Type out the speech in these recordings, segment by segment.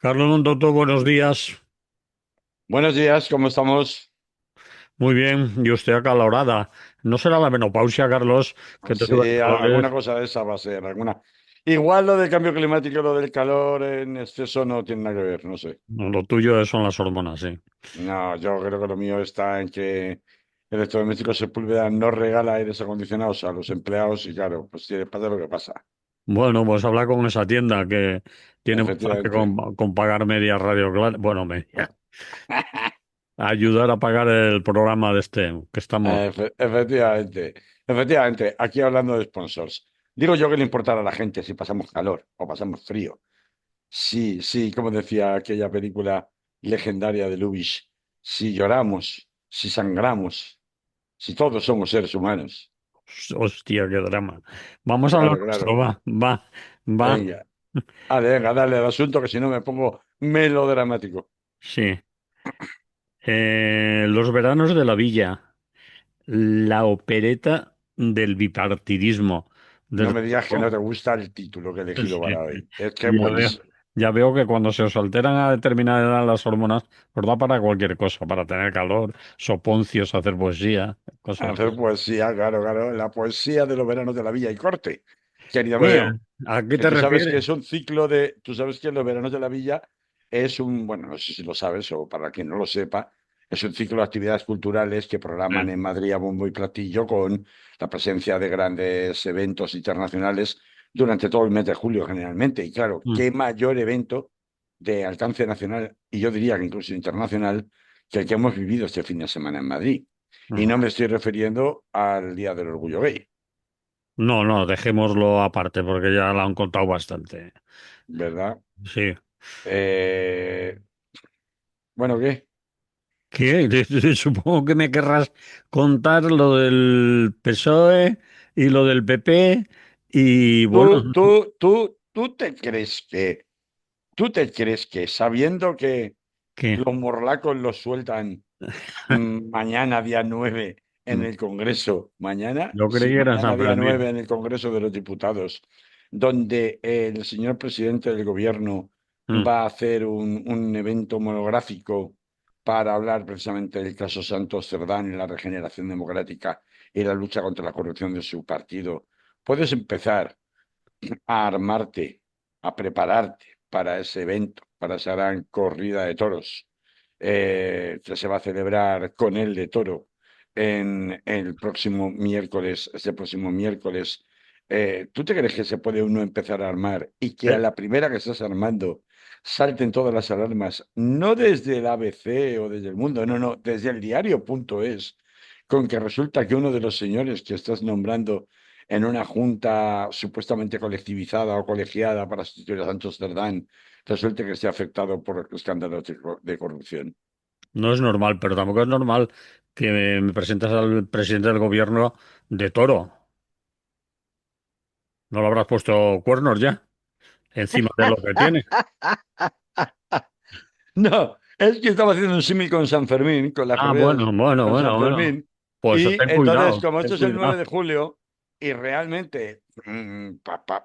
Carlos Doctor, buenos días. Buenos días, ¿cómo estamos? Muy bien, y usted acalorada. ¿No será la menopausia, Carlos, que te Sí, suben alguna calores? cosa de esa va a ser, alguna. Igual lo del cambio climático, lo del calor en exceso no tiene nada que ver, no sé. No, lo tuyo son las hormonas, sí. No, yo creo que lo mío está en que Electrodomésticos Sepúlveda no regala aires acondicionados a los empleados y claro, pues sí, pasa lo que pasa. Bueno, pues habla con esa tienda que tiene más que Efectivamente. con pagar media radio, bueno, media. Ayudar a pagar el programa de este, que estamos. Efectivamente. Efectivamente, aquí hablando de sponsors. Digo yo que le importará a la gente si pasamos calor o pasamos frío. Sí, sí, como decía aquella película legendaria de Lubitsch, si lloramos, si sangramos, si todos somos seres humanos. Hostia, qué drama. Vamos a lo Claro, nuestro, claro. va. Venga, venga, dale al asunto que si no me pongo melodramático. Sí. Los veranos de la villa. La opereta del bipartidismo. No Desde me digas que no luego, te gusta el título que he elegido sí, para hoy. Es que es ya veo, buenísimo. ya veo que cuando se os alteran a determinada edad las hormonas, os da para cualquier cosa, para tener calor, soponcios, hacer poesía, cosas Hacer así. poesía, claro, claro. La poesía de los veranos de la Villa y Corte. Querido Pues, mío, ¿a qué que te tú sabes que refieres? es un ciclo de. Tú sabes que los veranos de la Villa es un. Bueno, no sé si lo sabes o para quien no lo sepa, es un ciclo de actividades culturales que programan en Madrid a bombo y platillo con la presencia de grandes eventos internacionales durante todo el mes de julio generalmente. Y claro, Mm, qué mayor evento de alcance nacional y yo diría que incluso internacional que el que hemos vivido este fin de semana en Madrid. Y no ajá. me estoy refiriendo al Día del Orgullo Gay, No, no, dejémoslo aparte porque ya lo han contado bastante. ¿verdad? Sí. Eh, bueno, ¿qué? ¿Qué? Supongo que me querrás contar lo del PSOE y lo del PP y bueno, ¿Tú te crees que sabiendo que ¿qué? los morlacos los sueltan mañana día 9 en el Congreso, mañana, Yo creí sí, que era mañana San día Fermín. 9 en el Congreso de los Diputados, donde el señor presidente del gobierno Mm. va a hacer un evento monográfico para hablar precisamente del caso Santos Cerdán y la regeneración democrática y la lucha contra la corrupción de su partido? Puedes empezar a armarte, a prepararte para ese evento, para esa gran corrida de toros que se va a celebrar con el de toro en el próximo miércoles, este próximo miércoles. ¿Tú te crees que se puede uno empezar a armar y que a Eh, la primera que estás armando salten todas las alarmas, no desde el ABC o desde el mundo, no, no, desde el diario.es, con que resulta que uno de los señores que estás nombrando en una junta supuestamente colectivizada o colegiada para sustituir a Santos Cerdán, resulte que esté afectado por escándalos de corrupción? no es normal, pero tampoco es normal que me presentes al presidente del gobierno de toro. ¿No lo habrás puesto cuernos ya? Encima de lo que tiene. No, es que estaba haciendo un símil con San Fermín, con la Ah, corrida de con San bueno. Fermín, Pues y ten entonces, cuidado, como ten esto es el 9 cuidado. de julio, y realmente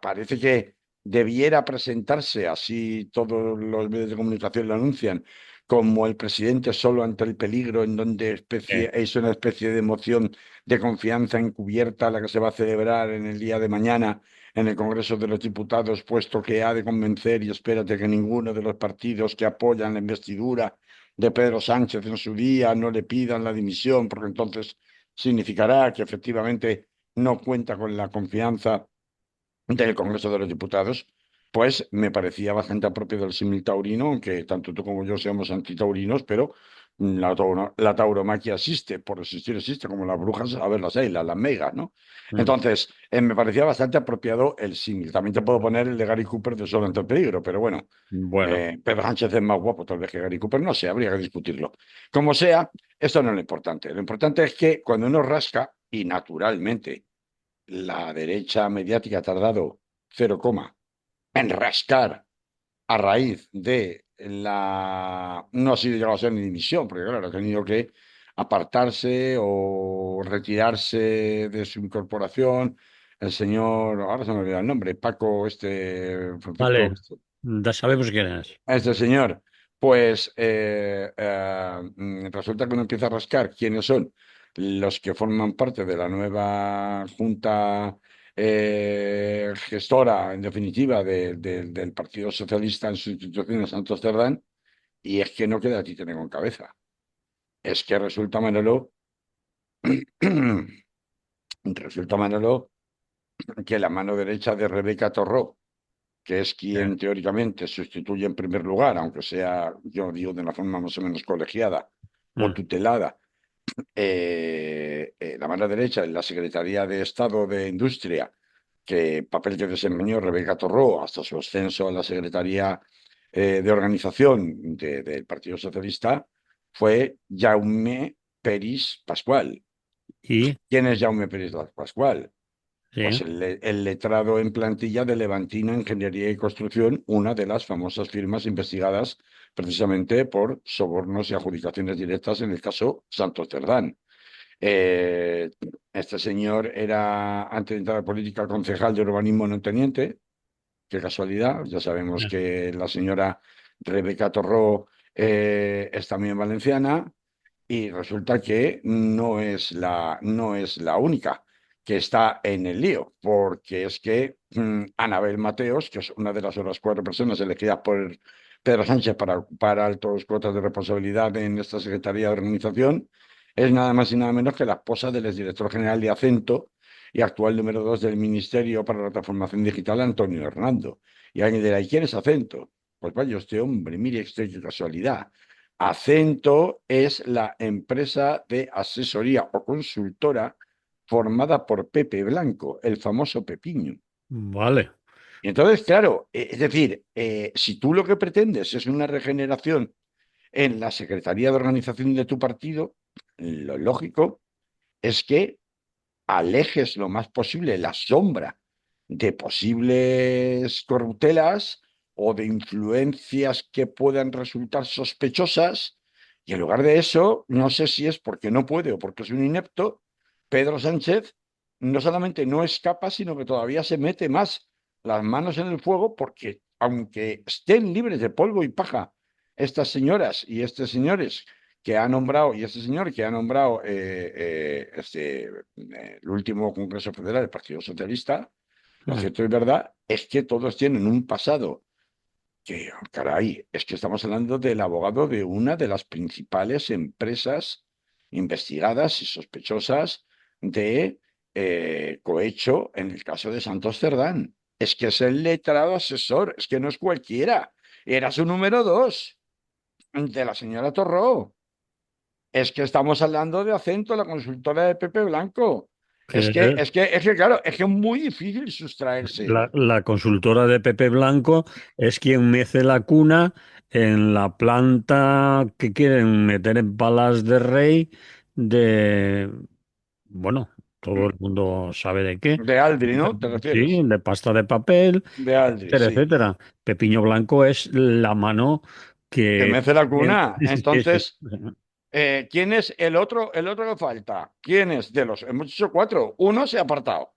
parece que debiera presentarse, así todos los medios de comunicación lo anuncian, como el presidente solo ante el peligro, en donde es una especie de emoción de confianza encubierta la que se va a celebrar en el día de mañana en el Congreso de los Diputados, puesto que ha de convencer, y espérate que ninguno de los partidos que apoyan la investidura de Pedro Sánchez en su día no le pidan la dimisión, porque entonces significará que efectivamente no cuenta con la confianza del Congreso de los Diputados, pues me parecía bastante apropiado el símil taurino, aunque tanto tú como yo seamos antitaurinos, pero la tauromaquia existe, por existir existe, como las brujas, a ver, las hay, las megas, ¿no? Mm. Entonces, me parecía bastante apropiado el símil. También te puedo poner el de Gary Cooper de Solo ante el peligro, pero bueno, Bueno, Pedro Sánchez es más guapo tal vez que Gary Cooper, no sé, habría que discutirlo. Como sea, esto no es lo importante. Lo importante es que cuando uno rasca, y naturalmente la derecha mediática ha tardado cero coma en rascar a raíz de la. No ha sido llegado a ser ni dimisión, porque claro, ha tenido que apartarse o retirarse de su incorporación. El señor, ahora se me olvida el nombre, Paco, Francisco, vale. Ya sabemos quién es. Este señor, pues resulta que uno empieza a rascar quiénes son los que forman parte de la nueva junta gestora, en definitiva, del Partido Socialista en sustitución de Santos Cerdán, y es que no queda títere con cabeza. Es que resulta, Manolo, resulta, Manolo, que la mano derecha de Rebeca Torró, que es Eh, quien teóricamente sustituye en primer lugar, aunque sea, yo digo, de una forma más o menos colegiada o mm, tutelada, la mano derecha en la Secretaría de Estado de Industria, que papel que desempeñó Rebeca Torró hasta su ascenso a la Secretaría de Organización del Partido Socialista, fue Jaume Peris Pascual. y, ¿Quién es Jaume Peris Pascual? Pues sí, el letrado en plantilla de Levantina Ingeniería y Construcción, una de las famosas firmas investigadas precisamente por sobornos y adjudicaciones directas en el caso Santos Cerdán. Eh, este señor era, antes de entrar a política, concejal de urbanismo no teniente. Qué casualidad. Ya sabemos eh, que la señora Rebeca Torró es también valenciana. Y resulta que no es la única que está en el lío, porque es que Anabel Mateos, que es una de las otras cuatro personas elegidas por Pedro Sánchez para ocupar altos cuotas de responsabilidad en esta Secretaría de Organización, es nada más y nada menos que la esposa del exdirector general de Acento y actual número 2 del Ministerio para la Transformación Digital, Antonio Hernando. Y alguien dirá, ¿y quién es Acento? Pues vaya este hombre, mire, esto qué casualidad. Acento es la empresa de asesoría o consultora formada por Pepe Blanco, el famoso Pepiño. vale. Y entonces, claro, es decir, si tú lo que pretendes es una regeneración en la Secretaría de Organización de tu partido, lo lógico es que alejes lo más posible la sombra de posibles corruptelas o de influencias que puedan resultar sospechosas. Y en lugar de eso, no sé si es porque no puede o porque es un inepto, Pedro Sánchez no solamente no escapa, sino que todavía se mete más las manos en el fuego porque aunque estén libres de polvo y paja estas señoras y estos señores que ha nombrado, y este señor que ha nombrado el último Congreso Federal del Partido Socialista, lo Mm, cierto y verdad es que todos tienen un pasado que, oh, caray, es que estamos hablando del abogado de una de las principales empresas investigadas y sospechosas de cohecho en el caso de Santos Cerdán. Es que es el letrado asesor, es que no es cualquiera. Era su número 2 de la señora Torró. Es que estamos hablando de Acento, la consultora de Pepe Blanco. que es Claro, es que es muy difícil sustraerse. la consultora de Pepe Blanco es quien mece la cuna en la planta que quieren meter en Palas de Rey de, bueno, todo el mundo sabe de qué. De Aldri, ¿no? ¿Te Sí, refieres? de pasta de papel, De Aldri, etcétera, sí. etcétera. Pepiño Blanco es la mano Que que... mece la cuna. Sí, sí. Entonces, ¿quién es el otro que falta? ¿Quién es de los? Hemos dicho cuatro. Uno se ha apartado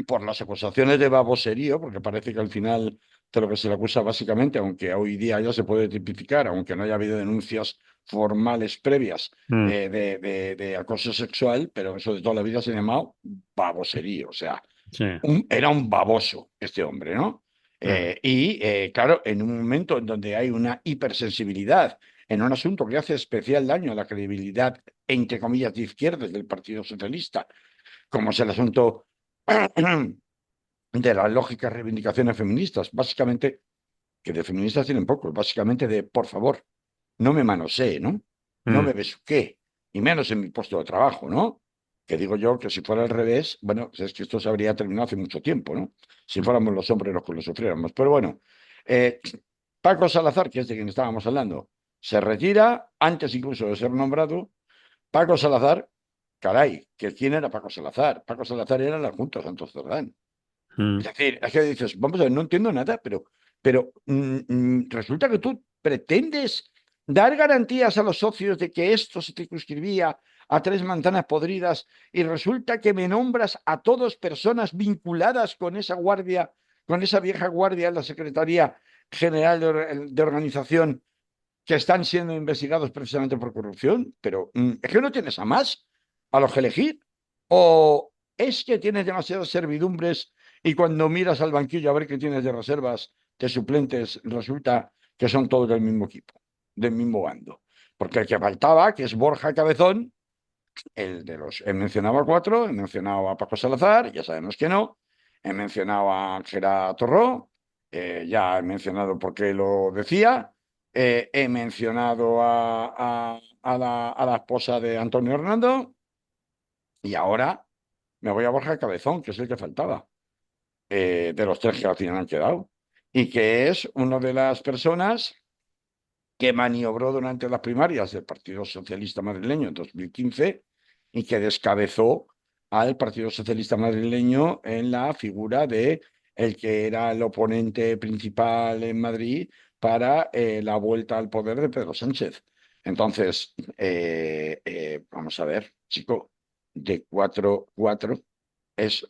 por las acusaciones de baboserío, porque parece que al final de lo que se le acusa básicamente, aunque hoy día ya se puede tipificar, aunque no haya habido denuncias formales previas Mm, de acoso sexual, pero eso de toda la vida se ha llamado baboserío, o sea, sí. era un baboso este hombre, ¿no? Mm, Claro, en un momento en donde hay una hipersensibilidad en un asunto que hace especial daño a la credibilidad, entre comillas, de izquierdas del Partido Socialista, como es el asunto de las lógicas reivindicaciones feministas, básicamente, que de feministas tienen pocos, básicamente de, por favor, no me manosee, ¿no? No mm, me besuqué, y menos en mi puesto de trabajo, ¿no? Que digo yo que si fuera al revés, bueno, es que esto se habría terminado hace mucho tiempo, ¿no? Si mm. fuéramos los hombres los que lo sufriéramos. Pero bueno, eh, Paco Salazar, que es de quien estábamos hablando, se retira antes incluso de ser nombrado. Paco Salazar, caray, que ¿quién era Paco Salazar? Paco Salazar era el adjunto de Santos Cerdán. Es Mm. decir, es que dices, vamos a ver, no entiendo nada, pero resulta que tú pretendes dar garantías a los socios de que esto se circunscribía a tres manzanas podridas y resulta que me nombras a todos personas vinculadas con esa guardia con esa vieja guardia en la Secretaría General de Organización que están siendo investigados precisamente por corrupción, pero es que no tienes a más a los que elegir. O es que tienes demasiadas servidumbres y cuando miras al banquillo a ver qué tienes de reservas, de suplentes, resulta que son todos del mismo equipo, del mismo bando. Porque el que faltaba, que es Borja Cabezón, el de los, he mencionado a cuatro, he mencionado a Paco Salazar, ya sabemos que no, he mencionado a Ángela Torró, ya he mencionado por qué lo decía, he mencionado a la esposa de Antonio Hernando y ahora me voy a Borja Cabezón, que es el que faltaba, de los tres que al final han quedado, y que es una de las personas que maniobró durante las primarias del Partido Socialista Madrileño en 2015 y que descabezó al Partido Socialista Madrileño en la figura de el que era el oponente principal en Madrid para la vuelta al poder de Pedro Sánchez. Entonces, vamos a ver, chico, de 4-4 es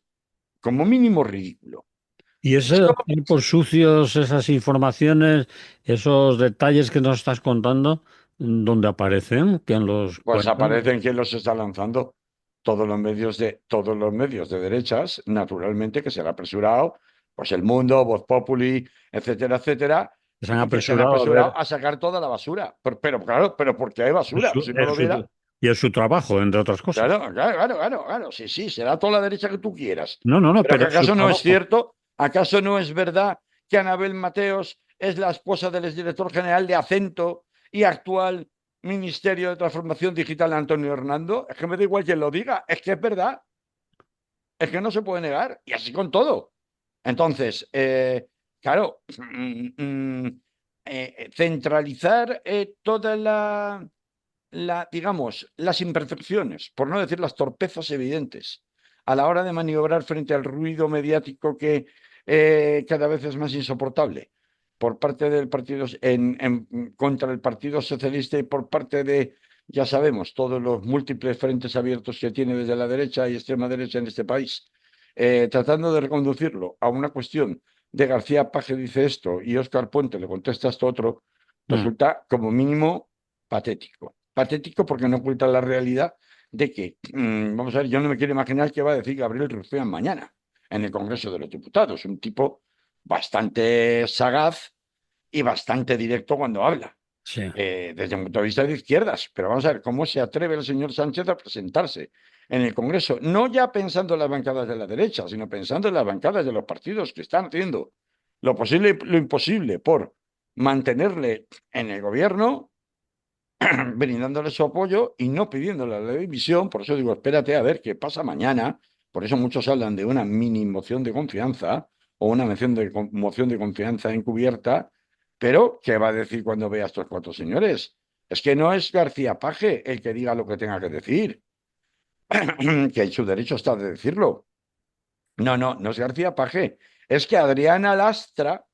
como mínimo ridículo. Y esos Esto, tipos sucios, esas informaciones, esos detalles que nos estás contando, ¿dónde aparecen? ¿Quién los pues cuenta? aparecen que los está lanzando todos los medios de derechas, naturalmente, que se han apresurado, pues El Mundo, Voz Populi, etcétera, etcétera, Se han y que se han apresurado a ver. apresurado a sacar toda la basura. Pero claro, pero porque hay Es basura, su- si no es lo su- hubiera, y es su trabajo, entre otras claro, cosas. claro, claro, claro, claro, sí, sí, será toda la derecha que tú quieras. No, no, no, Pero que pero es su acaso no es trabajo. cierto, acaso no es verdad que Anabel Mateos es la esposa del exdirector general de Acento y actual Ministerio de Transformación Digital Antonio Hernando. Es que me da igual quien lo diga, es que es verdad, es que no se puede negar, y así con todo. Entonces, claro, centralizar toda digamos, las imperfecciones, por no decir las torpezas evidentes, a la hora de maniobrar frente al ruido mediático que cada vez es más insoportable por parte del partido, contra el Partido Socialista y por parte de, ya sabemos, todos los múltiples frentes abiertos que tiene desde la derecha y extrema derecha en este país, tratando de reconducirlo a una cuestión de García Paje dice esto y Óscar Puente le contesta esto otro, Mm. resulta como mínimo patético. Patético porque no oculta la realidad de que, vamos a ver, yo no me quiero imaginar qué va a decir Gabriel Rufián mañana en el Congreso de los Diputados. Un tipo bastante sagaz y bastante directo cuando habla, Sí. desde un punto de vista de izquierdas. Pero vamos a ver cómo se atreve el señor Sánchez a presentarse en el Congreso, no ya pensando en las bancadas de la derecha, sino pensando en las bancadas de los partidos que están haciendo lo posible y lo imposible por mantenerle en el gobierno brindándole su apoyo y no pidiéndole la dimisión. Por eso digo, espérate a ver qué pasa mañana. Por eso muchos hablan de una mini moción de confianza o una moción de confianza encubierta. Pero, ¿qué va a decir cuando vea a estos cuatro señores? Es que no es García Paje el que diga lo que tenga que decir, que en su derecho está de decirlo. No, no, no es García Paje. Es que Adriana Lastra,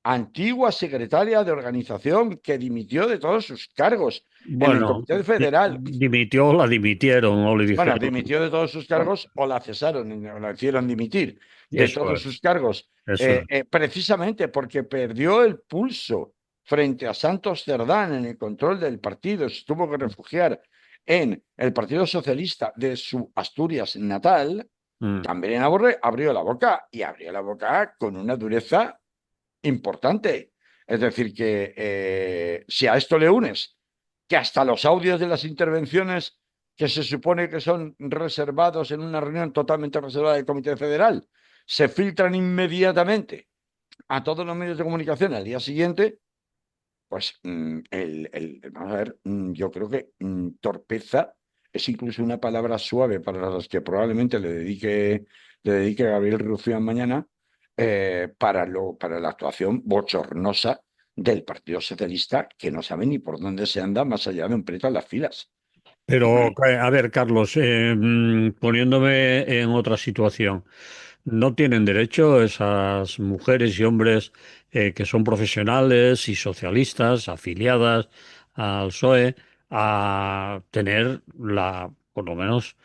antigua secretaria de organización que dimitió de todos sus cargos en el Bueno, Comité Federal. dimitió o la dimitieron o le Bueno, dijeron. dimitió de todos sus cargos o la cesaron, o la hicieron dimitir de Eso todos sus es, cargos, eso es. precisamente porque perdió el pulso frente a Santos Cerdán en el control del partido, se tuvo que refugiar en el Partido Socialista de su Asturias natal. Mm. También abrió la boca y abrió la boca con una dureza importante. Es decir, que si a esto le unes que hasta los audios de las intervenciones que se supone que son reservados en una reunión totalmente reservada del Comité Federal, se filtran inmediatamente a todos los medios de comunicación al día siguiente, pues vamos a ver, yo creo que torpeza es incluso una palabra suave para las que probablemente le dedique Gabriel Rufián mañana, para la actuación bochornosa del Partido Socialista, que no sabe ni por dónde se anda más allá de un preto en las filas. Pero, a ver, Carlos, poniéndome en otra situación, ¿no tienen derecho esas mujeres y hombres que son profesionales y socialistas, afiliadas al PSOE, a tener por lo menos,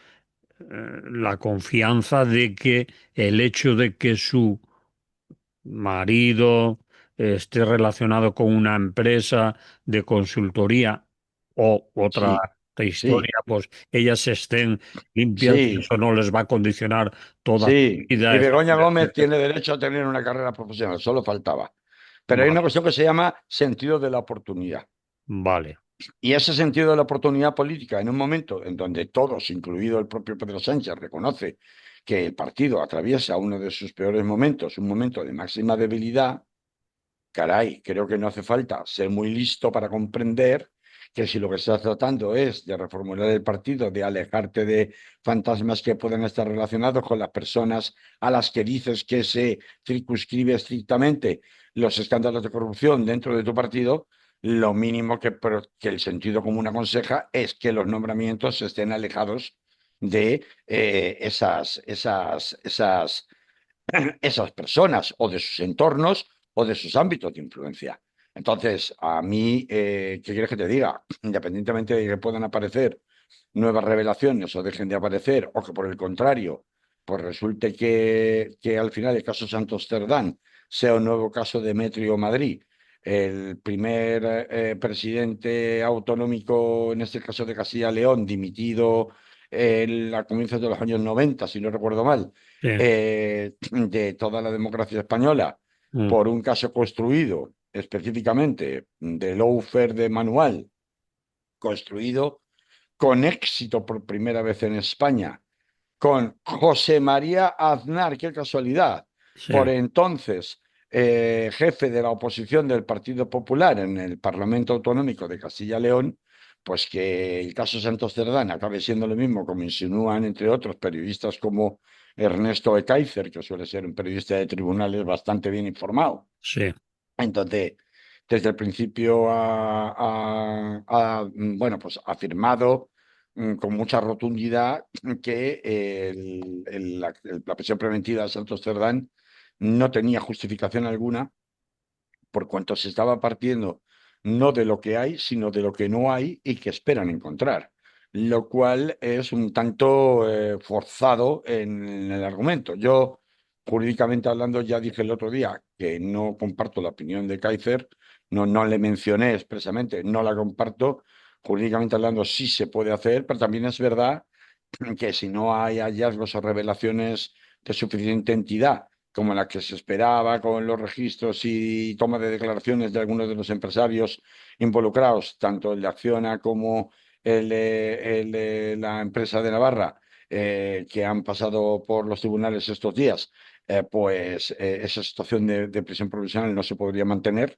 la confianza de que el hecho de que su marido esté relacionado con una empresa de consultoría o otra Sí, sí, historia, pues ellas estén limpias y sí, eso no les va a condicionar toda su sí. vida, Y Begoña etcétera, Gómez etcétera. tiene derecho a tener una carrera profesional, solo faltaba. Pero hay una Vale, cuestión que se llama sentido de la oportunidad. vale, Y ese sentido de la oportunidad política, en un momento en donde todos, incluido el propio Pedro Sánchez, reconoce que el partido atraviesa uno de sus peores momentos, un momento de máxima debilidad, caray, creo que no hace falta ser muy listo para comprender que si lo que estás tratando es de reformular el partido, de alejarte de fantasmas que pueden estar relacionados con las personas a las que dices que se circunscribe estrictamente los escándalos de corrupción dentro de tu partido, lo mínimo que el sentido común aconseja es que los nombramientos estén alejados de esas personas o de sus entornos o de sus ámbitos de influencia. Entonces, a mí, ¿qué quieres que te diga? Independientemente de que puedan aparecer nuevas revelaciones o dejen de aparecer, o que por el contrario, pues resulte que al final el caso Santos Cerdán sea un nuevo caso de Metro Madrid, el primer presidente autonómico, en este caso de Castilla-León, dimitido a comienzos de los años 90, si no recuerdo mal, sí, de toda la democracia española mm, por un caso construido específicamente de lawfare de manual, construido con éxito por primera vez en España, con José María Aznar, qué casualidad, sí, por entonces jefe de la oposición del Partido Popular en el Parlamento Autonómico de Castilla-León, pues que el caso Santos Cerdán acabe siendo lo mismo, como insinúan, entre otros, periodistas como Ernesto Ekaizer, que suele ser un periodista de tribunales bastante bien informado. sí, Entonces, desde el principio bueno, pues ha afirmado con mucha rotundidad que la prisión preventiva de Santos Cerdán no tenía justificación alguna por cuanto se estaba partiendo no de lo que hay, sino de lo que no hay y que esperan encontrar, lo cual es un tanto forzado en el argumento. Yo, jurídicamente hablando, ya dije el otro día que no comparto la opinión de Kaiser, no le mencioné expresamente, no la comparto. Jurídicamente hablando, sí se puede hacer, pero también es verdad que si no hay hallazgos o revelaciones de suficiente entidad como la que se esperaba con los registros y toma de declaraciones de algunos de los empresarios involucrados, tanto el de Acciona como la empresa de Navarra, que han pasado por los tribunales estos días, esa situación de prisión provisional no se podría mantener.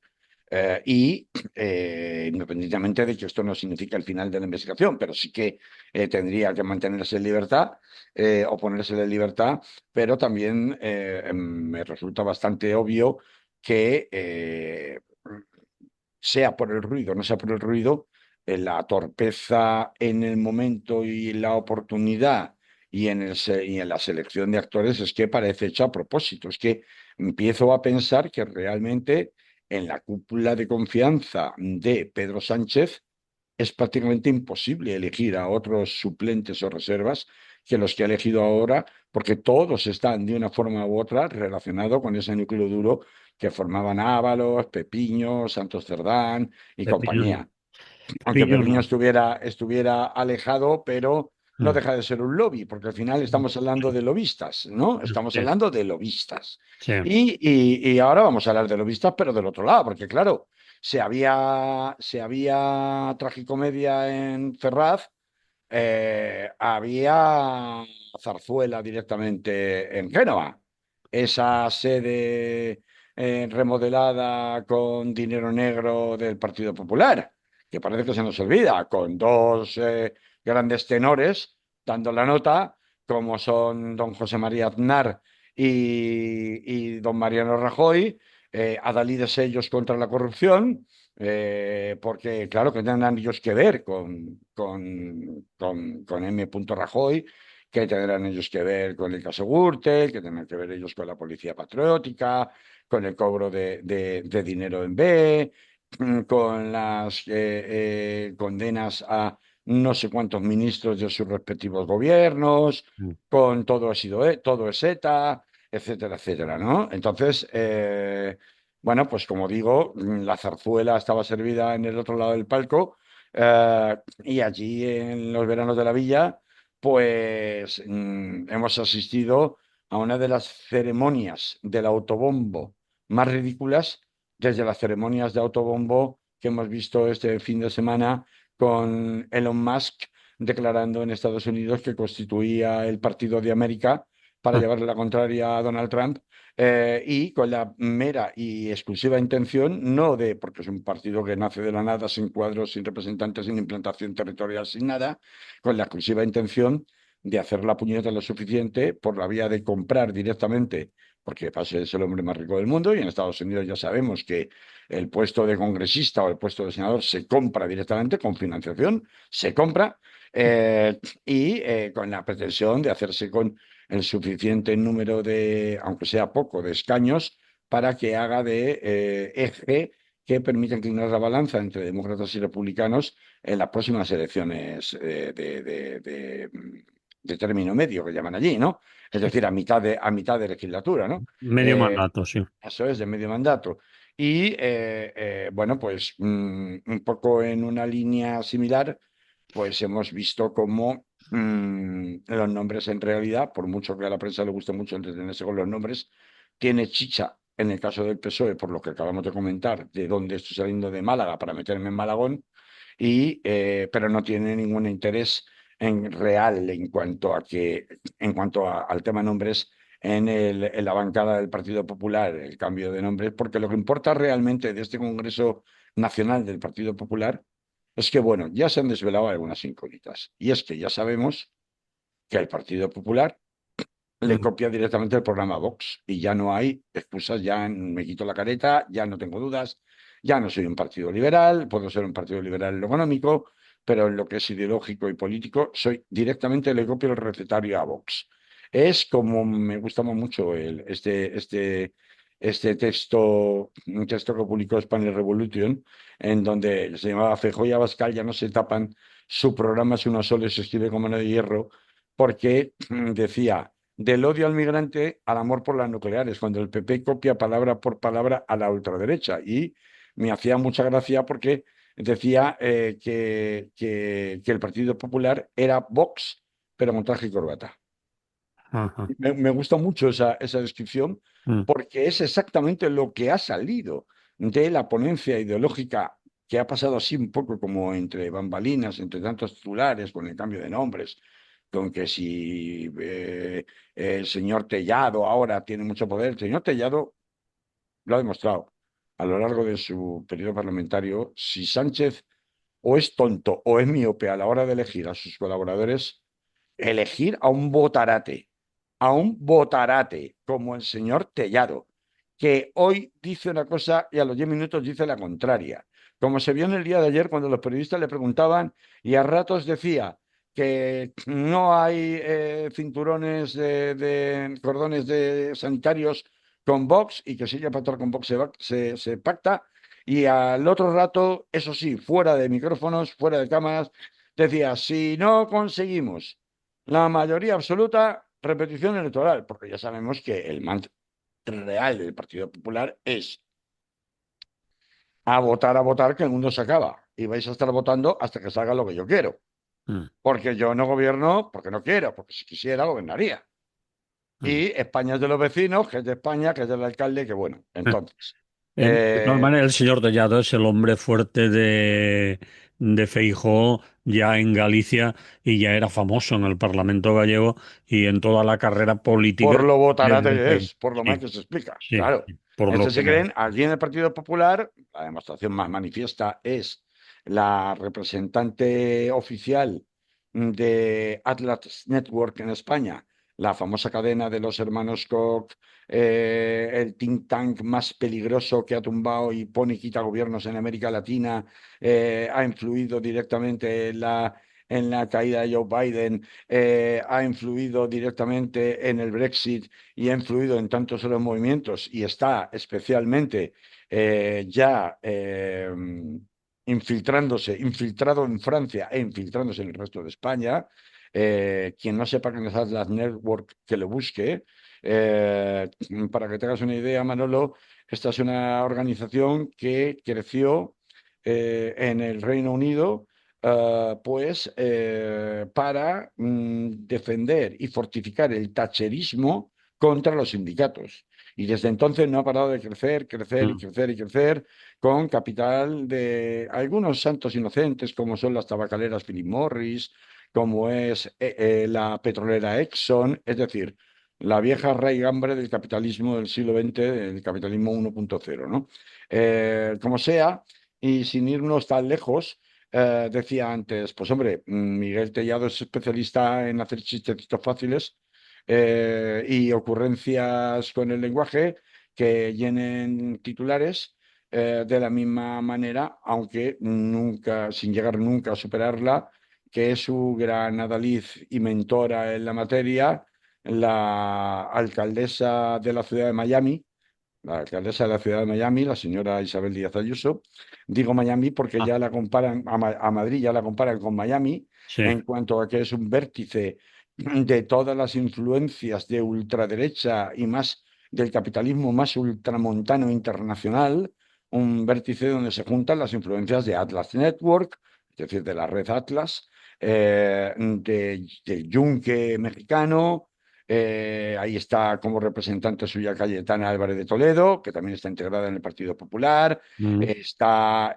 Independientemente de que esto no significa el final de la investigación, pero sí que tendría que mantenerse en libertad o ponerse en libertad, pero también me resulta bastante obvio que sea por el ruido, no sea por el ruido, la torpeza en el momento y la oportunidad y en la selección de actores es que parece hecho a propósito. Es que empiezo a pensar que realmente en la cúpula de confianza de Pedro Sánchez es prácticamente imposible elegir a otros suplentes o reservas que los que ha elegido ahora, porque todos están de una forma u otra relacionados con ese núcleo duro que formaban Ábalos, Pepiño, Santos Cerdán y Pepino no, compañía. Aunque Pepino Pepiño no, estuviera alejado, pero no mm, deja de ser un lobby, porque al final estamos hablando de lobistas, ¿no? Estamos sí, hablando de lobistas. sí, Y ahora vamos a hablar de lobistas, pero del otro lado, porque claro, se había tragicomedia en Ferraz, había zarzuela directamente en Génova. Esa sede remodelada con dinero negro del Partido Popular, que parece que se nos olvida, con dos grandes tenores dando la nota, como son don José María Aznar y don Mariano Rajoy, adalides ellos contra la corrupción, porque claro que tendrán ellos que ver con M. Rajoy, que tendrán ellos que ver con el caso Gürtel, que tendrán que ver ellos con la policía patriótica, con el cobro de dinero en B, con las condenas a no sé cuántos ministros de sus respectivos gobiernos, mm, con todo ha sido, todo es ETA. etcétera, etcétera, ¿no? Entonces, bueno, pues como digo, la zarzuela estaba servida en el otro lado del palco, y allí en los veranos de la villa, pues hemos asistido a una de las ceremonias del autobombo más ridículas, desde las ceremonias de autobombo que hemos visto este fin de semana con Elon Musk declarando en Estados Unidos que constituía el Partido de América para llevarle la contraria a Donald Trump, y con la mera y exclusiva intención, no de, porque es un partido que nace de la nada, sin cuadros, sin representantes, sin implantación territorial, sin nada, con la exclusiva intención de hacer la puñeta lo suficiente por la vía de comprar directamente, porque pase es el hombre más rico del mundo y en Estados Unidos ya sabemos que el puesto de congresista o el puesto de senador se compra directamente con financiación, se compra, con la pretensión de hacerse con el suficiente número de, aunque sea poco, de escaños para que haga de eje que permita inclinar la balanza entre demócratas y republicanos en las próximas elecciones de término medio, que llaman allí, ¿no? Es Sí. decir, a mitad de legislatura, ¿no? Medio Eh, mandato, sí. Eso es, de medio mandato. Y bueno, pues un poco en una línea similar, pues hemos visto cómo los nombres en realidad, por mucho que a la prensa le guste mucho entretenerse con los nombres, tiene chicha en el caso del PSOE, por lo que acabamos de comentar, de dónde estoy saliendo de Málaga para meterme en Malagón, pero no tiene ningún interés en real en cuanto al tema nombres en la bancada del Partido Popular, el cambio de nombres, porque lo que importa realmente de este Congreso Nacional del Partido Popular es que, bueno, ya se han desvelado algunas incógnitas. Y es que ya sabemos que el Partido Popular le Mm. copia directamente el programa Vox y ya no hay excusas, ya me quito la careta, ya no tengo dudas, ya no soy un partido liberal, puedo ser un partido liberal en lo económico, pero en lo que es ideológico y político, soy directamente le copio el recetario a Vox. Es como me gusta mucho este texto, un texto que publicó Spanish Revolution, en donde se llamaba Feijóo y Abascal ya no se tapan, su programa es uno solo y se escribe como mano de hierro, porque decía del odio al migrante al amor por las nucleares, cuando el PP copia palabra por palabra a la ultraderecha. Y me hacía mucha gracia porque decía que el Partido Popular era Vox, pero con traje y corbata. Ajá. Me gusta mucho esa descripción Mm. porque es exactamente lo que ha salido de la ponencia ideológica que ha pasado así un poco como entre bambalinas, entre tantos titulares, con el cambio de nombres, con que si el señor Tellado ahora tiene mucho poder. El señor Tellado lo ha demostrado a lo largo de su periodo parlamentario. Si Sánchez o es tonto o es miope a la hora de elegir a sus colaboradores, elegir a un botarate como el señor Tellado, que hoy dice una cosa y a los 10 minutos dice la contraria. Como se vio en el día de ayer cuando los periodistas le preguntaban y a ratos decía que no hay cinturones cordones sanitarios con Vox y que si ella pactar con Vox se pacta. Y al otro rato, eso sí, fuera de micrófonos, fuera de cámaras, decía, si no conseguimos la mayoría absoluta, repetición electoral, porque ya sabemos que el mantra real del Partido Popular es a votar, que el mundo se acaba. Y vais a estar votando hasta que salga lo que yo quiero. Mm. Porque yo no gobierno porque no quiero, porque si quisiera, gobernaría. Mm. Y España es de los vecinos, que es de España, que es del alcalde, que bueno. Entonces, De todas eh, maneras, el señor Tellado es el hombre fuerte de Feijóo ya en Galicia y ya era famoso en el Parlamento gallego y en toda la carrera política por lo botarate desde que que... es, por lo mal Sí, que se explica. sí, Claro. sí, por lo Entonces, que si me... creen, allí en el Partido Popular, la demostración más manifiesta es la representante oficial de Atlas Network en España, la famosa cadena de los hermanos Koch, el think tank más peligroso que ha tumbado y pone y quita gobiernos en América Latina, ha influido directamente en la caída de Joe Biden, ha influido directamente en el Brexit y ha influido en tantos otros movimientos y está especialmente ya infiltrado en Francia e infiltrándose en el resto de España. Quien no sepa que es Atlas Network, que lo busque. Eh, para que tengas una idea, Manolo, esta es una organización que creció en el Reino Unido, para defender y fortificar el thatcherismo contra los sindicatos. Y desde entonces no ha parado de crecer, crecer y Mm, crecer y crecer, con capital de algunos santos inocentes, como son las tabacaleras Philip Morris, como es la petrolera Exxon, es decir, la vieja raigambre del capitalismo del siglo XX, el capitalismo 1.0, ¿no? Como sea, y sin irnos tan lejos, decía antes, pues hombre, Miguel Tellado es especialista en hacer chistecitos fáciles y ocurrencias con el lenguaje que llenen titulares de la misma manera, aunque nunca, sin llegar nunca a superarla, que es su gran adalid y mentora en la materia, la alcaldesa de la ciudad de Miami, la alcaldesa de la ciudad de Miami, la señora Isabel Díaz Ayuso. Digo Miami porque ah, ya la comparan, a Madrid ya la comparan con Miami sí. en cuanto a que es un vértice de todas las influencias de ultraderecha y más del capitalismo más ultramontano internacional, un vértice donde se juntan las influencias de Atlas Network, es decir, de la red Atlas, del Yunque mexicano. Ahí está como representante suya Cayetana Álvarez de Toledo, que también está integrada en el Partido Popular. Mm, Está,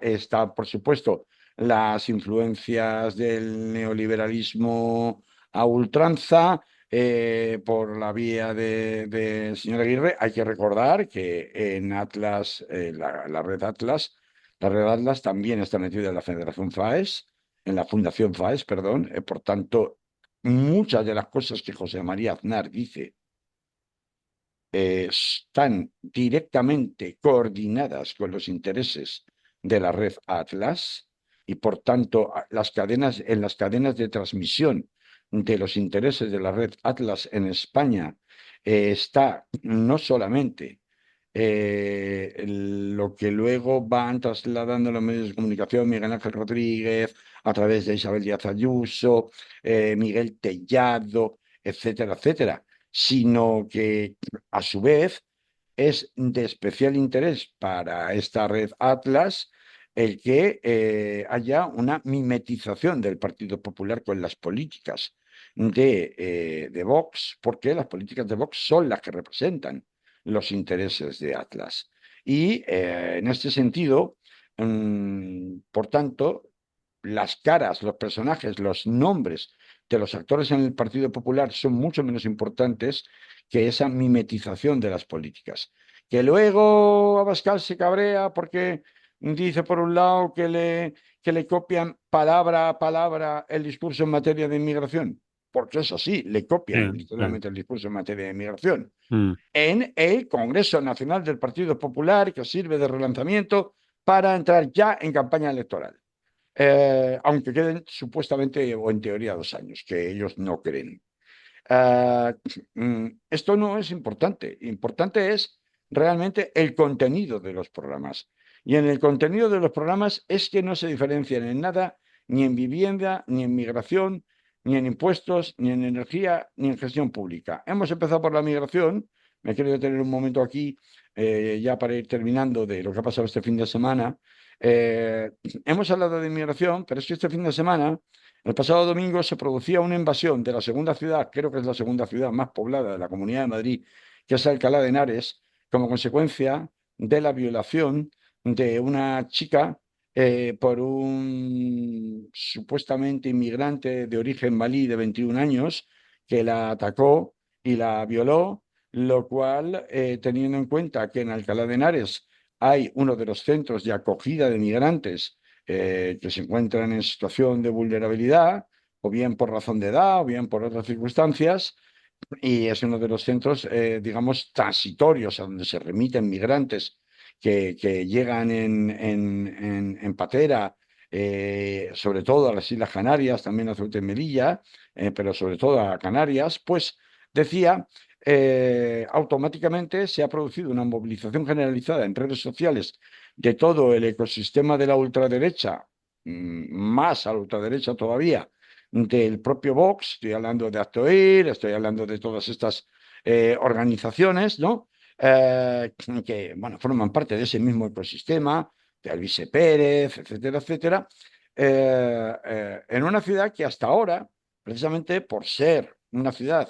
por supuesto, las influencias del neoliberalismo a ultranza por la vía del señor Aguirre. Hay que recordar que en Atlas, la red Atlas también está metida en la Federación FAES, en la Fundación FAES, perdón. Por tanto, muchas de las cosas que José María Aznar dice están directamente coordinadas con los intereses de la red Atlas y por tanto en las cadenas de transmisión de los intereses de la red Atlas en España está no solamente lo que luego van trasladando los medios de comunicación, Miguel Ángel Rodríguez, a través de Isabel Díaz Ayuso, Miguel Tellado, etcétera, etcétera, sino que a su vez es de especial interés para esta red Atlas el que haya una mimetización del Partido Popular con las políticas de Vox, porque las políticas de Vox son las que representan los intereses de Atlas. Y en este sentido, por tanto, las caras, los personajes, los nombres de los actores en el Partido Popular son mucho menos importantes que esa mimetización de las políticas. Que luego Abascal se cabrea porque dice por un lado que le copian palabra a palabra el discurso en materia de inmigración, porque es así, le sí, copian sí. literalmente el discurso en materia de inmigración Mm, en el Congreso Nacional del Partido Popular, que sirve de relanzamiento para entrar ya en campaña electoral. Aunque queden supuestamente o en teoría 2 años, que ellos no creen. Ah, Esto no es importante. Importante es realmente el contenido de los programas. Y en el contenido de los programas es que no se diferencian en nada, ni en vivienda, ni en migración, ni en impuestos, ni en energía, ni en gestión pública. Hemos empezado por la migración. Me quiero detener un momento aquí, ya para ir terminando de lo que ha pasado este fin de semana. Eh, Hemos hablado de inmigración, pero es que este fin de semana el pasado domingo se producía una invasión de la segunda ciudad, creo que es la segunda ciudad más poblada de la Comunidad de Madrid, que es Alcalá de Henares, como consecuencia de la violación de una chica por un supuestamente inmigrante de origen malí de 21 años que la atacó y la violó, lo cual, teniendo en cuenta que en Alcalá de Henares hay uno de los centros de acogida de migrantes que se encuentran en situación de vulnerabilidad, o bien por razón de edad, o bien por otras circunstancias, y es uno de los centros, digamos, transitorios a donde se remiten migrantes que llegan en patera, sobre todo a las Islas Canarias, también a Ceuta y Melilla, pero sobre todo a Canarias, pues decía, automáticamente se ha producido una movilización generalizada en redes sociales de todo el ecosistema de la ultraderecha, más a la ultraderecha todavía, del propio Vox, estoy hablando de Actoir, estoy hablando de todas estas organizaciones, ¿no? Que, bueno, forman parte de ese mismo ecosistema, de Alvise Pérez, etcétera, etcétera, en una ciudad que hasta ahora, precisamente por ser una ciudad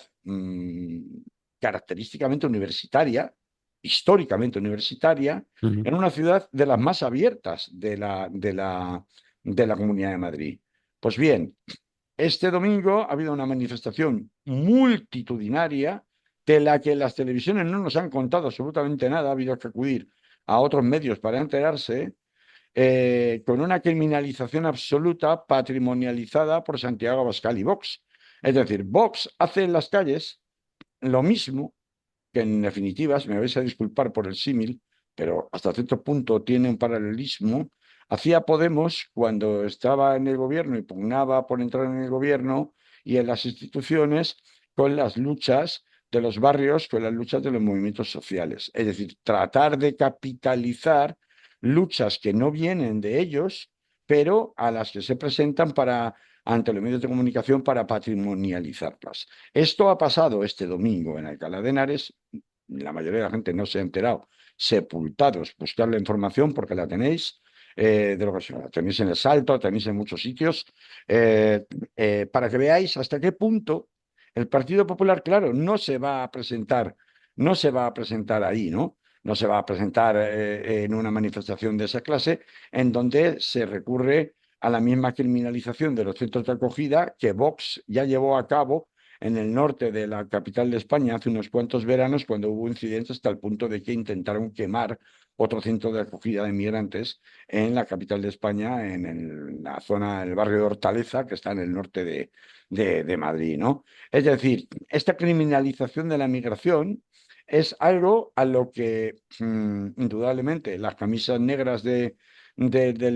característicamente universitaria, históricamente universitaria, Ujú, en una ciudad de las más abiertas de la Comunidad de Madrid. Pues bien, este domingo ha habido una manifestación multitudinaria de la que las televisiones no nos han contado absolutamente nada, ha habido que acudir a otros medios para enterarse, con una criminalización absoluta patrimonializada por Santiago Abascal y Vox. Es decir, Vox hace en las calles lo mismo que en definitiva, si me vais a disculpar por el símil, pero hasta cierto punto tiene un paralelismo, hacía Podemos cuando estaba en el gobierno y pugnaba por entrar en el gobierno y en las instituciones con las luchas de los barrios, con las luchas de los movimientos sociales. Es decir, tratar de capitalizar luchas que no vienen de ellos, pero a las que se presentan ante los medios de comunicación para patrimonializarlas. Esto ha pasado este domingo en Alcalá de Henares. La mayoría de la gente no se ha enterado. Sepultados, buscar la información porque la tenéis, de lo que la tenéis en el Salto, la tenéis en muchos sitios, para que veáis hasta qué punto el Partido Popular, claro, no se va a presentar ahí, ¿no? No se va a presentar en una manifestación de esa clase en donde se recurre a la misma criminalización de los centros de acogida que Vox ya llevó a cabo en el norte de la capital de España hace unos cuantos veranos, cuando hubo incidentes hasta el punto de que intentaron quemar otro centro de acogida de migrantes en la capital de España, la zona, el barrio de Hortaleza, que está en el norte de Madrid, ¿no? Es decir, esta criminalización de la migración es algo a lo que indudablemente las camisas negras del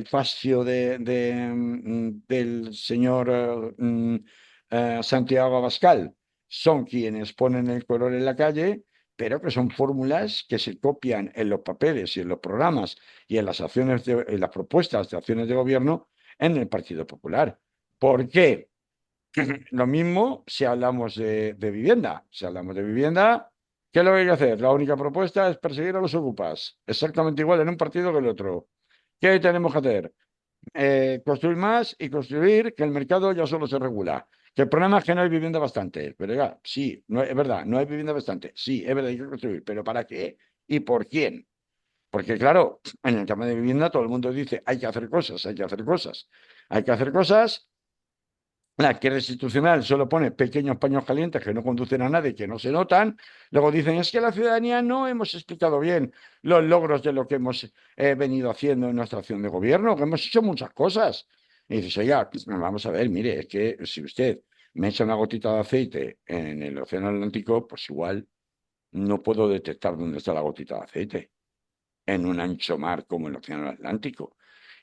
fascio del señor Santiago Abascal son quienes ponen el color en la calle, pero que son fórmulas que se copian en los papeles y en los programas y en las en las propuestas de acciones de gobierno en el Partido Popular. ¿Por qué? Lo mismo si hablamos de vivienda. Si hablamos de vivienda, ¿qué es lo que hay que hacer? La única propuesta es perseguir a los ocupas. Exactamente igual en un partido que en el otro. ¿Qué tenemos que hacer? Construir más y construir que el mercado ya solo se regula. Que el problema es que no hay vivienda bastante. Pero ya, sí, no, es verdad, no hay vivienda bastante. Sí, es verdad, hay que construir. ¿Pero para qué? ¿Y por quién? Porque claro, en el tema de vivienda todo el mundo dice, hay que hacer cosas, hay que hacer cosas. Hay que hacer cosas. La izquierda institucional solo pone pequeños paños calientes que no conducen a nadie, que no se notan. Luego dicen, es que la ciudadanía no hemos explicado bien los logros de lo que hemos venido haciendo en nuestra acción de gobierno, que hemos hecho muchas cosas. Y dices, oiga, vamos a ver, mire, es que si usted me echa una gotita de aceite en el Océano Atlántico, pues igual no puedo detectar dónde está la gotita de aceite en un ancho mar como el Océano Atlántico.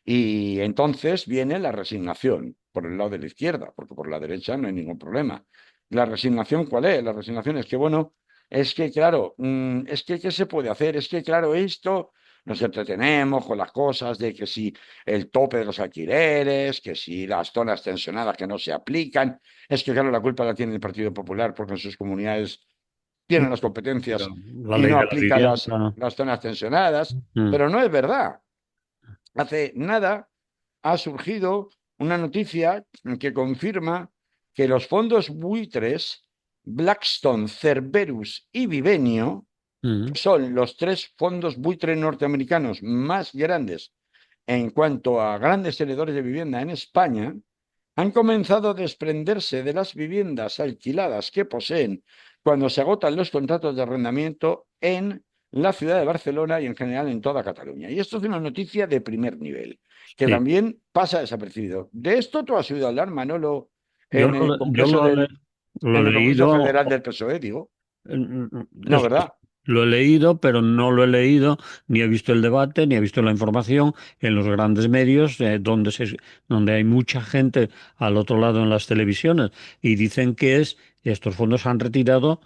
Y entonces viene la resignación por el lado de la izquierda, porque por la derecha no hay ningún problema. ¿La resignación cuál es? La resignación es que, bueno, es que, claro, es que, ¿qué se puede hacer? Es que, claro, esto nos entretenemos con las cosas de que si el tope de los alquileres, que si las zonas tensionadas que no se aplican, es que, claro, la culpa la tiene el Partido Popular porque en sus comunidades tienen las competencias claro, la y ley no de la aplica vivienda. las zonas tensionadas, Mm, pero no es verdad. Hace nada ha surgido una noticia que confirma que los fondos buitres Blackstone, Cerberus y Vivenio, mm, que son los tres fondos buitres norteamericanos más grandes en cuanto a grandes tenedores de vivienda en España, han comenzado a desprenderse de las viviendas alquiladas que poseen cuando se agotan los contratos de arrendamiento en la ciudad de Barcelona y en general en toda Cataluña. Y esto es una noticia de primer nivel, que sí, también pasa desapercibido. De esto tú has oído hablar, Manolo, yo en el yo Congreso lo he en el Congreso leído. Federal del PSOE, digo. No, Eso es, ¿verdad? lo he leído, pero no lo he leído, ni he visto el debate, ni he visto la información en los grandes medios, donde hay mucha gente al otro lado en las televisiones, y dicen que estos fondos se han retirado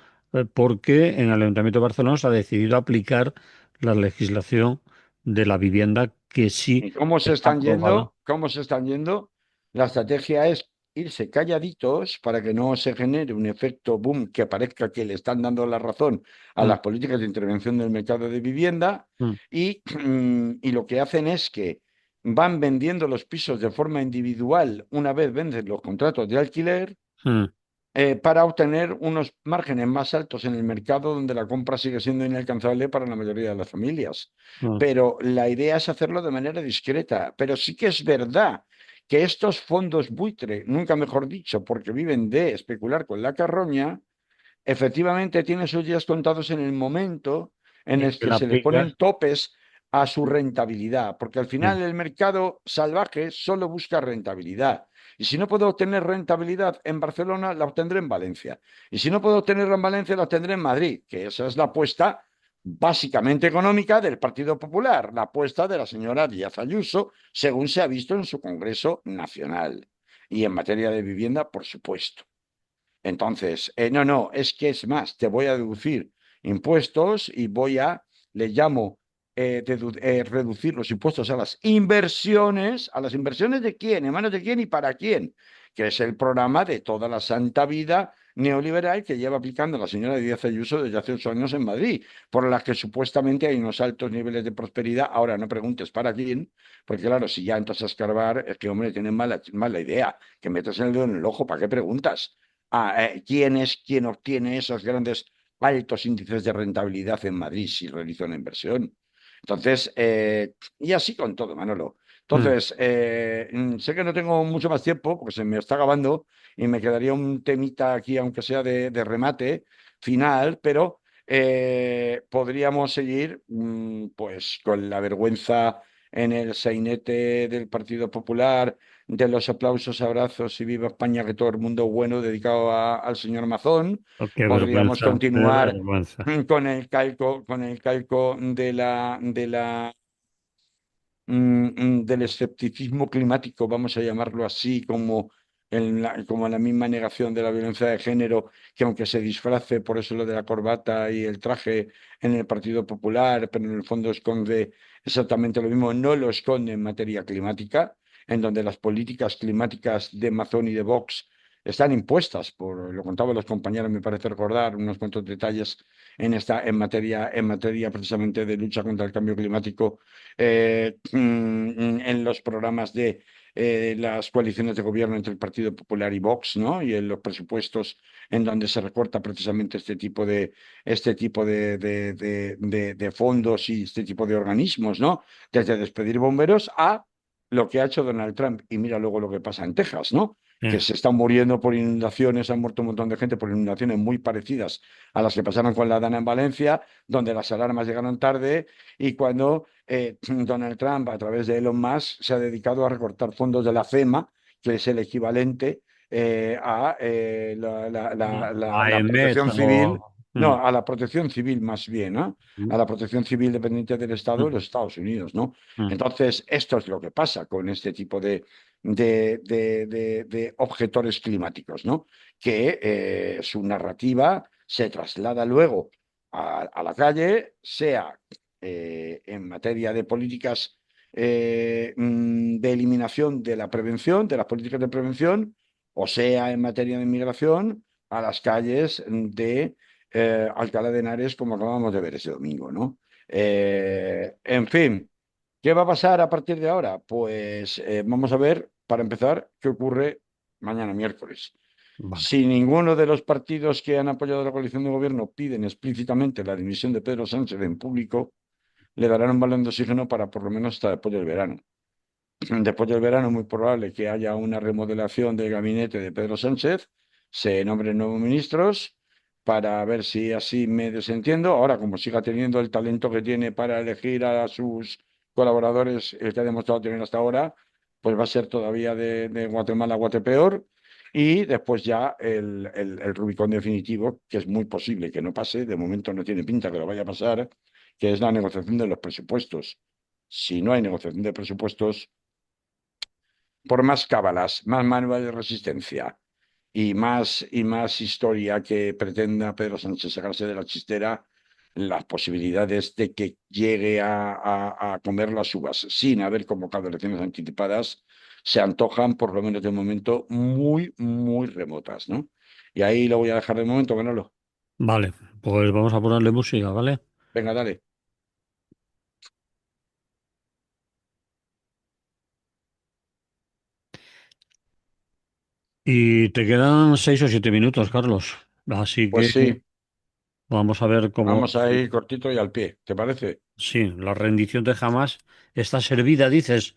porque en el Ayuntamiento de Barcelona se ha decidido aplicar la legislación de la vivienda que sí ¿Y cómo se está están aprobada. yendo? ¿Cómo se están yendo? La estrategia es irse calladitos para que no se genere un efecto boom que parezca que le están dando la razón a mm, las políticas de intervención del mercado de vivienda mm, y lo que hacen es que van vendiendo los pisos de forma individual una vez vencen los contratos de alquiler mm, para obtener unos márgenes más altos en el mercado donde la compra sigue siendo inalcanzable para la mayoría de las familias. mm, Pero la idea es hacerlo de manera discreta. Pero sí que es verdad que estos fondos buitre, nunca mejor dicho, porque viven de especular con la carroña, efectivamente tienen sus días contados en el momento en y el que que la se les picas. ponen topes a su rentabilidad, porque al Sí. final el mercado salvaje solo busca rentabilidad. Y si no puedo obtener rentabilidad en Barcelona, la obtendré en Valencia. Y si no puedo obtenerla en Valencia, la obtendré en Madrid, que esa es la apuesta básicamente económica del Partido Popular, la apuesta de la señora Díaz Ayuso, según se ha visto en su Congreso Nacional. Y en materia de vivienda, por supuesto. Entonces, no, es que es más, te voy a deducir impuestos y le llamo reducir los impuestos ¿a las inversiones de quién? ¿En manos de quién y para quién? Que es el programa de toda la santa vida neoliberal que lleva aplicando la señora Díaz Ayuso desde hace 8 años en Madrid, por las que supuestamente hay unos altos niveles de prosperidad. Ahora no preguntes para quién, porque claro, si ya entras a escarbar, es que, hombre, tienen mala idea, que metes el dedo en el ojo, ¿para qué preguntas? ¿Quién es quien obtiene esos grandes altos índices de rentabilidad en Madrid si realiza una inversión? Entonces, y así con todo, Manolo. Mm. Entonces, sé que no tengo mucho más tiempo porque se me está acabando y me quedaría un temita aquí, aunque sea de remate final, pero podríamos seguir pues con la vergüenza en el sainete del Partido Popular, de los aplausos, abrazos y viva España, que todo el mundo bueno dedicado al señor Mazón. Oh, qué Podríamos vergüenza, qué continuar vergüenza. con el calco del escepticismo climático, vamos a llamarlo así, como la misma negación de la violencia de género, que aunque se disfrace, por eso lo de la corbata y el traje en el Partido Popular, pero en el fondo esconde exactamente lo mismo, no lo esconde en materia climática, en donde las políticas climáticas de Mazón y de Vox están impuestas, lo contaban los compañeros, me parece recordar unos cuantos detalles en materia precisamente de lucha contra el cambio climático en los programas de las coaliciones de gobierno entre el Partido Popular y Vox, ¿no? Y en los presupuestos en donde se recorta precisamente este tipo de fondos y este tipo de organismos, ¿no? Desde despedir bomberos a lo que ha hecho Donald Trump. Y mira luego lo que pasa en Texas, ¿no? Que Eh, se están muriendo por inundaciones, han muerto un montón de gente por inundaciones muy parecidas a las que pasaron con la Dana en Valencia, donde las alarmas llegaron tarde y cuando Donald Trump, a través de Elon Musk, se ha dedicado a recortar fondos de la FEMA, que es el equivalente a la AEMET protección civil, o... no, a la protección civil más bien, ¿no? A Mm, la protección civil dependiente del Estado de mm, los Estados Unidos, ¿no? mm, Entonces, esto es lo que pasa con este tipo de objetores climáticos, ¿no? Que su narrativa se traslada luego a la calle, sea en materia de políticas de eliminación de la prevención, de las políticas de prevención, o sea en materia de inmigración, a las calles de Alcalá de Henares, como acabamos de ver ese domingo, ¿no? En fin, ¿qué va a pasar a partir de ahora? Pues vamos a ver, para empezar, qué ocurre mañana miércoles. vale. Si ninguno de los partidos que han apoyado la coalición de gobierno piden explícitamente la dimisión de Pedro Sánchez en público, le darán un balón de oxígeno para por lo menos hasta después del verano. Después del verano es muy probable que haya una remodelación del gabinete de Pedro Sánchez, se nombren nuevos ministros para ver si así me desentiendo. Ahora, como siga teniendo el talento que tiene para elegir a sus colaboradores, el que ha demostrado tener hasta ahora, pues va a ser todavía de Guatemala a Guatepeor. Y después ya el Rubicón definitivo, que es muy posible que no pase, de momento no tiene pinta que lo vaya a pasar, que es la negociación de los presupuestos. Si no hay negociación de presupuestos, por más cábalas, más manual de resistencia y más historia que pretenda Pedro Sánchez sacarse de la chistera, las posibilidades de que llegue a comer las uvas sin haber convocado elecciones anticipadas se antojan, por lo menos de momento, muy, muy remotas, ¿no? Y ahí lo voy a dejar de momento, Manolo. Vale, pues vamos a ponerle música, ¿vale? Venga, dale. Y te quedan 6 o 7 minutos, Carlos. Así Pues que sí, vamos a ver cómo... vamos a ir cortito y al pie, ¿te parece? Sí, la rendición de Hamas está servida, dices. Tú...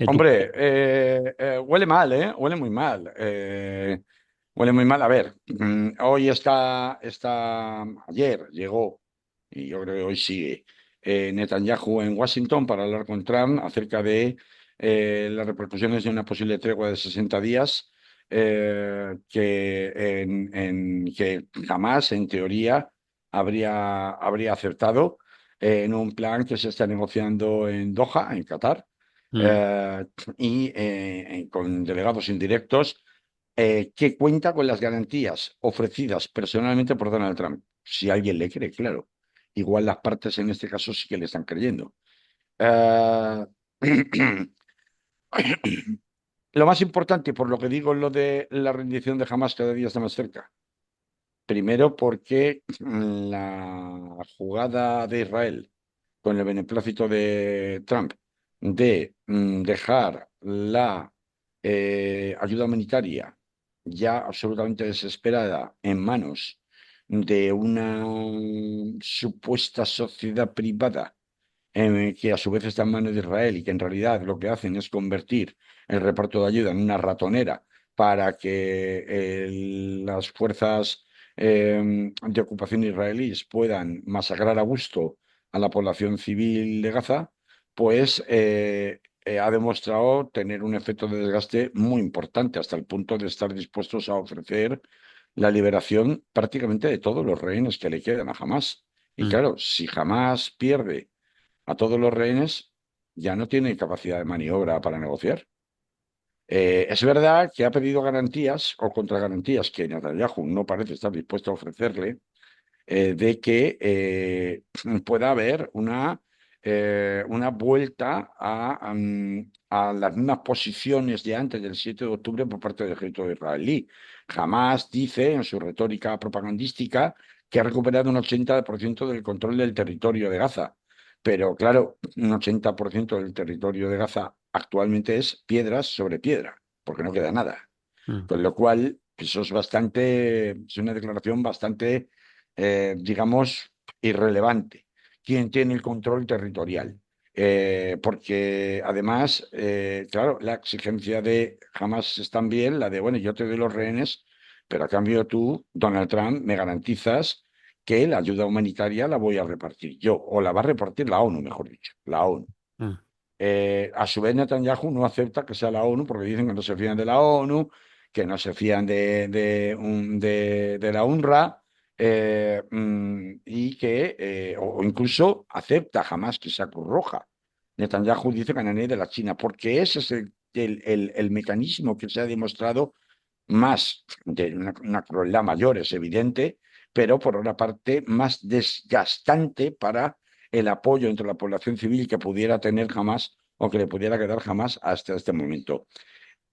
Hombre, huele mal, ¿eh? Huele muy mal. Huele muy mal. A ver, hoy ayer llegó, y yo creo que hoy sigue, Netanyahu en Washington para hablar con Trump acerca de las repercusiones de una posible tregua de 60 días que jamás, en teoría, habría aceptado en un plan que se está negociando en Doha, en Qatar, Mm, eh, y con delegados indirectos, que cuenta con las garantías ofrecidas personalmente por Donald Trump. Si alguien le cree, claro. Igual las partes en este caso sí que le están creyendo. Eh, lo más importante, por lo que digo, lo de la rendición de Hamas cada día está más cerca. Primero porque la jugada de Israel con el beneplácito de Trump de dejar la ayuda humanitaria ya absolutamente desesperada en manos de una supuesta sociedad privada que a su vez está en manos de Israel y que en realidad lo que hacen es convertir el reparto de ayuda en una ratonera para que las fuerzas de ocupación israelíes puedan masacrar a gusto a la población civil de Gaza, pues ha demostrado tener un efecto de desgaste muy importante, hasta el punto de estar dispuestos a ofrecer la liberación prácticamente de todos los rehenes que le quedan a Hamas. Y mm, claro, si Hamas pierde a todos los rehenes, ya no tiene capacidad de maniobra para negociar. Es verdad que ha pedido garantías o contragarantías que Netanyahu no parece estar dispuesto a ofrecerle, de que pueda haber una vuelta a las mismas posiciones de antes del 7 de octubre por parte del ejército israelí. Jamás dice en su retórica propagandística que ha recuperado un 80% del control del territorio de Gaza. Pero claro, un 80% del territorio de Gaza actualmente es piedras sobre piedra, porque no queda nada. mm, Con lo cual, eso es una declaración bastante, digamos, irrelevante. ¿Quién tiene el control territorial? Porque además, claro, la exigencia de jamás es también la de, bueno, yo te doy los rehenes, pero a cambio tú, Donald Trump, me garantizas que la ayuda humanitaria la voy a repartir yo, o la va a repartir la ONU, mejor dicho, la ONU. mm, A su vez, Netanyahu no acepta que sea la ONU porque dicen que no se fían de la ONU, que no se fían de la UNRWA, y que, o incluso acepta jamás que sea Cruz Roja. Netanyahu dice que nadie de la China, porque ese es el mecanismo que se ha demostrado más de una crueldad mayor, es evidente, pero por otra parte más desgastante para el apoyo entre la población civil que pudiera tener jamás o que le pudiera quedar jamás hasta este momento.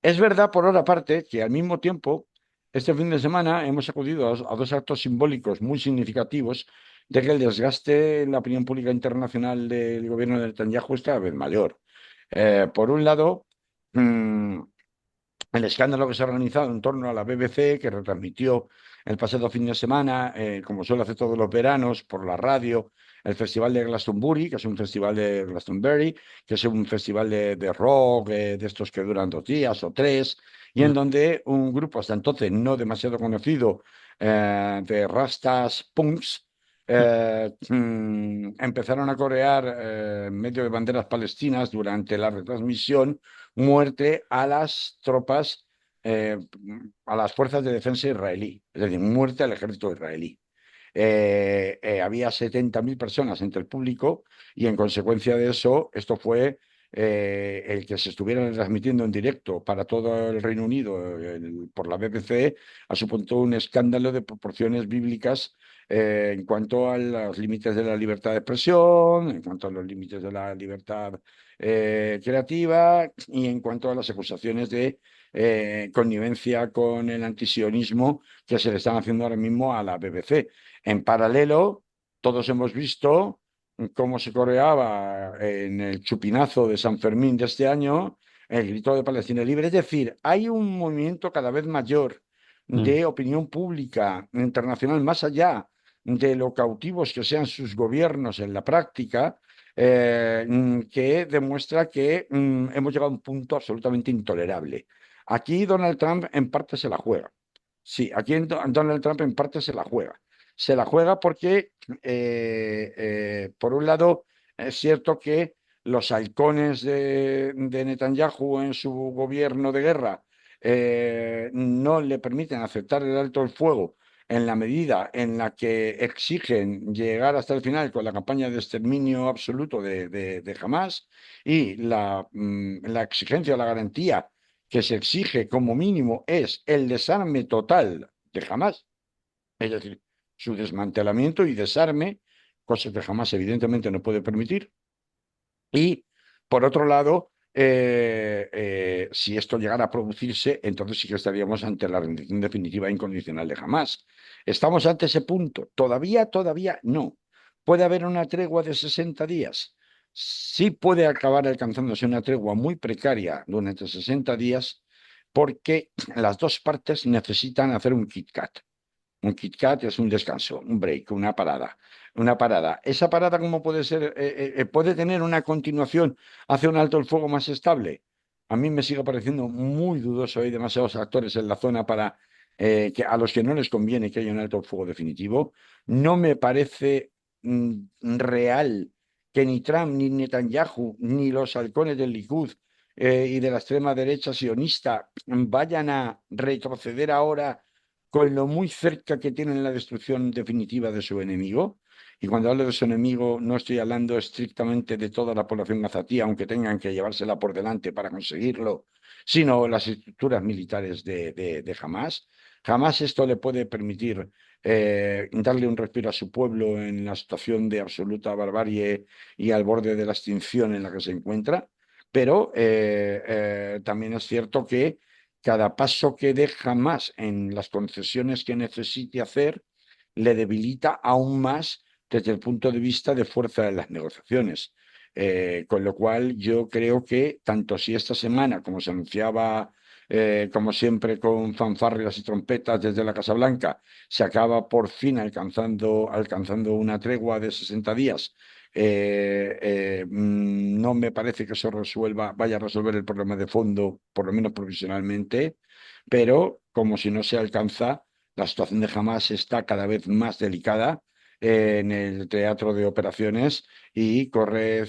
Es verdad, por otra parte, que al mismo tiempo, este fin de semana hemos acudido a dos actos simbólicos muy significativos de que el desgaste en la opinión pública internacional del gobierno de Netanyahu es cada vez mayor. Por un lado, mm, el escándalo que se ha organizado en torno a la BBC, que retransmitió el pasado fin de semana, como suele hacer todos los veranos, por la radio, el Festival de Glastonbury, que es un festival de Glastonbury, que es un festival de rock, de estos que duran 2 días o tres, y mm, en donde un grupo hasta entonces no demasiado conocido, de rastas punks, empezaron a corear, en medio de banderas palestinas durante la retransmisión, muerte a las tropas, eh, a las fuerzas de defensa israelí, es decir, muerte al ejército israelí. Había 70.000 personas entre el público y en consecuencia de eso, esto fue el que se estuviera transmitiendo en directo para todo el Reino Unido por la BBC ha supuesto un escándalo de proporciones bíblicas en cuanto a los límites de la libertad de expresión, en cuanto a los límites de la libertad creativa y en cuanto a las acusaciones de connivencia con el antisionismo que se le están haciendo ahora mismo a la BBC. En paralelo, todos hemos visto cómo se coreaba en el chupinazo de San Fermín de este año el grito de Palestina libre. Es decir, hay un movimiento cada vez mayor Mm. de opinión pública internacional, más allá de lo cautivos que sean sus gobiernos en la práctica, que demuestra que hemos llegado a un punto absolutamente intolerable. Aquí Donald Trump en parte se la juega. Sí, aquí Donald Trump en parte se la juega. Se la juega porque, por un lado, es cierto que los halcones de Netanyahu en su gobierno de guerra no le permiten aceptar el alto el fuego en la medida en la que exigen llegar hasta el final con la campaña de exterminio absoluto de Hamas y la exigencia o la garantía que se exige como mínimo es el desarme total de Hamas, es decir, su desmantelamiento y desarme, cosa que Hamas evidentemente no puede permitir. Y por otro lado, si esto llegara a producirse, entonces sí que estaríamos ante la rendición definitiva e incondicional de Hamas. ¿Estamos ante ese punto? Todavía no. ¿Puede haber una tregua de 60 días? Sí puede acabar alcanzándose una tregua muy precaria durante 60 días porque las dos partes necesitan hacer un Kit Kat. Un Kit Kat es un descanso, un break, una parada. Una parada. ¿Esa parada cómo puede ser? ¿Puede tener una continuación hacia un alto el fuego más estable? A mí me sigue pareciendo muy dudoso. Hay demasiados actores en la zona para a los que no les conviene que haya un alto el fuego definitivo. No me parece real que ni Trump, ni Netanyahu, ni los halcones del Likud y de la extrema derecha sionista vayan a retroceder ahora con lo muy cerca que tienen la destrucción definitiva de su enemigo. Y cuando hablo de su enemigo, no estoy hablando estrictamente de toda la población azatí, aunque tengan que llevársela por delante para conseguirlo, sino las estructuras militares de Hamas. Jamás esto le puede permitir darle un respiro a su pueblo en la situación de absoluta barbarie y al borde de la extinción en la que se encuentra. Pero también es cierto que cada paso que deja más en las concesiones que necesite hacer le debilita aún más desde el punto de vista de fuerza de las negociaciones. Con lo cual yo creo que tanto si esta semana, como se anunciaba, como siempre, con fanfarrias y trompetas desde la Casa Blanca, se acaba por fin alcanzando una tregua de 60 días. No me parece que eso vaya a resolver el problema de fondo, por lo menos provisionalmente, pero como si no se alcanza, la situación de Hamas está cada vez más delicada en el teatro de operaciones y corre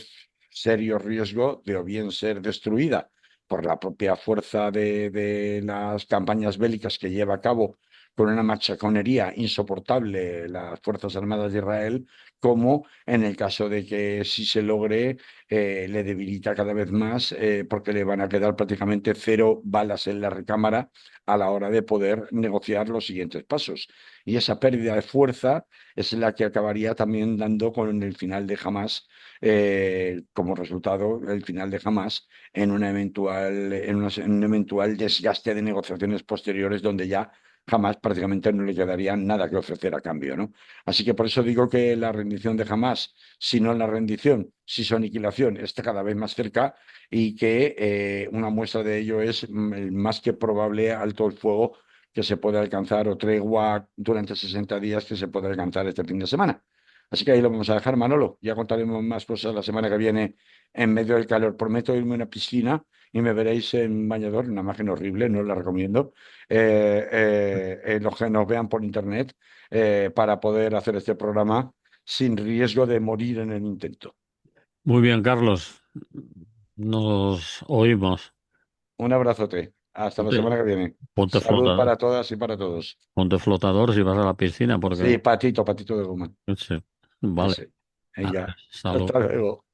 serio riesgo de o bien ser destruida por la propia fuerza de las campañas bélicas que lleva a cabo con una machaconería insoportable las Fuerzas Armadas de Israel, como en el caso de que si se logre, le debilita cada vez más porque le van a quedar prácticamente cero balas en la recámara a la hora de poder negociar los siguientes pasos. Y esa pérdida de fuerza es la que acabaría también dando con el final de Hamas, como resultado el final de Hamas en un eventual desgaste de negociaciones posteriores donde ya jamás prácticamente no le quedaría nada que ofrecer a cambio, ¿no? Así que por eso digo que la rendición de Hamas, si no la rendición, si su aniquilación, está cada vez más cerca y que una muestra de ello es el más que probable alto el fuego que se puede alcanzar o tregua durante 60 días que se puede alcanzar este fin de semana. Así que ahí lo vamos a dejar, Manolo. Ya contaremos más cosas la semana que viene en medio del calor. Prometo irme a una piscina y me veréis en bañador, una imagen horrible, no la recomiendo. Los que nos vean por internet para poder hacer este programa sin riesgo de morir en el intento. Muy bien, Carlos. Nos oímos. Un abrazote. Hasta la Ponte, semana que viene. ponte Salud flotador, para todas y para todos. ponte flotador si vas a la piscina, Sí, porque patito, patito de goma. sí. Vale. Ese. Ella. Salud. Hasta luego.